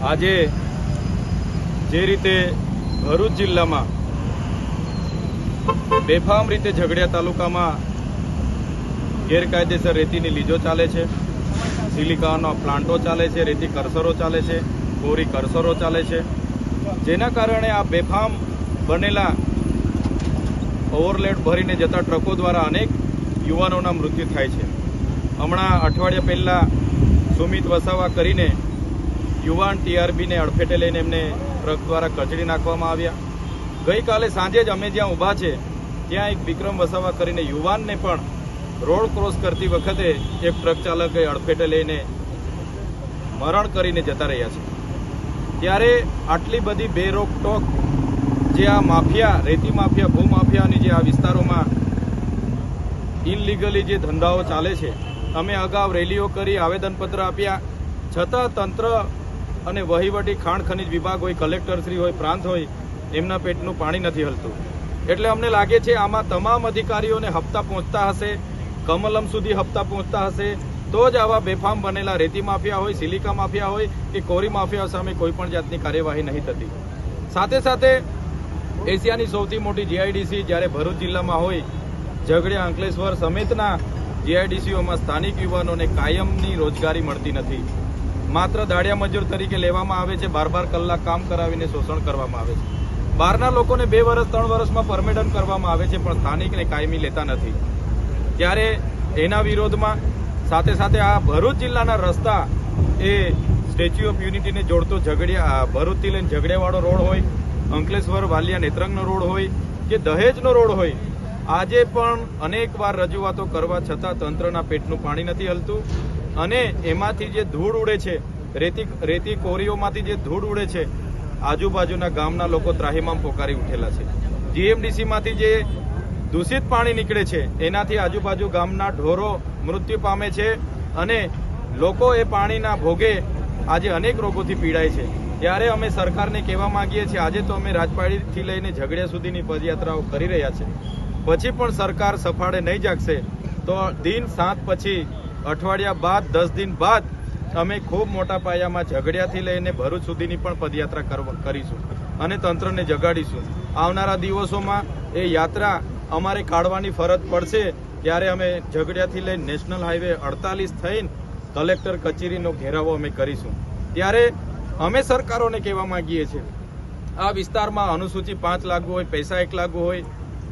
આજે જે રીતે ભરૂચ જિલ્લામાં બેફામ રીતે ઝઘડિયા તાલુકામાં ગેરકાયદેસર રેતીની લીજો ચાલે છે, સિલિકાનો પ્લાન્ટો ચાલે છે, રેતી કરસરો ચાલે છે, કોરી કરસરો ચાલે છે, જેના કારણે આ બેફામ બનેલા ઓવરલેડ ભરીને જતા ટ્રકો દ્વારા અનેક યુવાનોના મૃત્યુ થાય છે. હમણાં અઠવાડિયા પહેલાં સુમિત વસાવા કરીને યુવાન ટીઆરબીને અડફેટે લઈને એમને ટ્રક દ્વારા કચડી નાખવામાં આવ્યા. ગઈકાલે સાંજે જ અમે જ્યાં ઊભા છે ત્યાં એક વિક્રમ વસાવા કરીને યુવાનને પણ રોડ ક્રોસ કરતી વખતે એક ટ્રક ચાલકે અડફેટે લઈને મરણ કરીને જતા રહ્યા છે. ત્યારે આટલી બધી બેરોકટોક જે આ માફિયા, રેતી માફિયા, ભૂમાફિયાની જે આ વિસ્તારોમાં ઇનલીગલી જે ધંધાઓ ચાલે છે, અમે અગાઉ રેલીઓ કરી, આવેદનપત્ર આપ્યા, છતાં તંત્ર અને વહીવટી ખાણ ખનીજ વિભાગ હોય, કલેક્ટરશ્રી હોય, પ્રાંત હોય, એમના પેટનું પાણી નથી હલતું. એટલે અમને લાગે છે આમાં તમામ અધિકારીઓને હપ્તા પહોંચતા હશે, કમલમ સુધી હપ્તા પહોંચતા હશે, તો જ આવા બેફામ બનેલા રેતી માફિયા હોય, સિલિકા માફિયા હોય કે કોરી માફિયા સામે કોઈ પણ જાતની કાર્યવાહી નહીં થતી. સાથે સાથે એશિયાની સૌથી મોટી જીઆઈડીસી જ્યારે ભરૂચ જિલ્લામાં હોય, ઝઘડિયા, અંકલેશ્વર સમેતના જીઆઈડીસીઓમાં સ્થાનિક યુવાનોને કાયમની રોજગારી મળતી નથી. માત્ર દાડિયા મજૂર તરીકે લેવામાં આવે છે, 12 કલાક કામ કરાવીને શોષણ કરવામાં આવે છે. બહારના લોકોને 2 વર્ષ 3 વર્ષમાં પરમિશન કરવામાં આવે છે, પણ સ્થાનિકને કાયમી લેતા નથી. ત્યારે એના વિરોધમાં સાથે સાથે આ ભરૂચ જિલ્લાના રસ્તા એ સ્ટેચ્યુ ઓફ યુનિટીને જોડતો ભરૂચથી લઈને ઝઘડિયાવાળો રોડ હોય, અંકલેશ્વર વાલિયા નેત્રંગનો રોડ હોય કે દહેજનો રોડ હોય, આજે પણ અનેકવાર રજૂઆતો કરવા છતાં તંત્રના પેટનું પાણી નથી હલતું. અને એમાંથી જે ધૂળ ઉડે છે, રેતી કોરીઓમાંથી જે ધૂળ ઉડે છે, આજુબાજુના ગામના લોકો ત્રાહિમામ પોકારી ઉઠેલા છે. જીએમડીસીમાંથી જે દૂષિત પાણી નીકળે છે એનાથી આજુબાજુ ગામના ઢોરો મૃત્યુ પામે છે અને લોકો એ પાણીના ભોગે આજે અનેક રોગોથી પીડાય છે. ત્યારે અમે સરકારને કહેવા માંગીએ છીએ, આજે તો અમે રાજપાડીથી લઈને ઝઘડિયા સુધીની પદયાત્રાઓ કરી રહ્યા છે, પછી પણ સરકાર સફાળે નહીં જાગશે તો દિન 7 પછી અઠવાડિયા બાદ 10 દિન બાદ અમે ખૂબ મોટા પાયામાં ઝઘડિયાથી લઈને ભરૂચ સુધીની પણ પદયાત્રા કરીશું અને તંત્રને જગાડીશું. આવનારા દિવસોમાં એ યાત્રા અમારે કાઢવાની ફરજ પડશે ત્યારે અમે ઝઘડિયાથી લઈને નેશનલ હાઈવે 48 થઈને કલેક્ટર કચેરીનો ઘેરાવો અમે કરીશું. ત્યારે અમે સરકારોને કહેવા માંગીએ છીએ, આ વિસ્તારમાં અનુસૂચિ 5 લાગુ હોય, પૈસા 1 લાગુ હોય,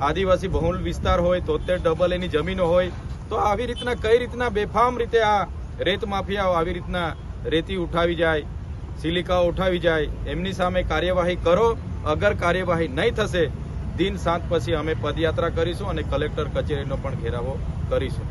આદિવાસી બહુલ વિસ્તાર હોય, 73 એની જમીનો હોય, તો આવી રીતના કઈ રીતના બેફામ રીતે આ રેત માફિયાઓ આવી રીતના રેતી ઉઠાવી જાય, સિલિકાઓ ઉઠાવી જાય, એમની સામે કાર્યવાહી કરો. અગર કાર્યવાહી નહીં થશે દિન 7 પછી અમે પદયાત્રા કરીશું અને કલેક્ટર કચેરીનો પણ ઘેરાવો કરીશું.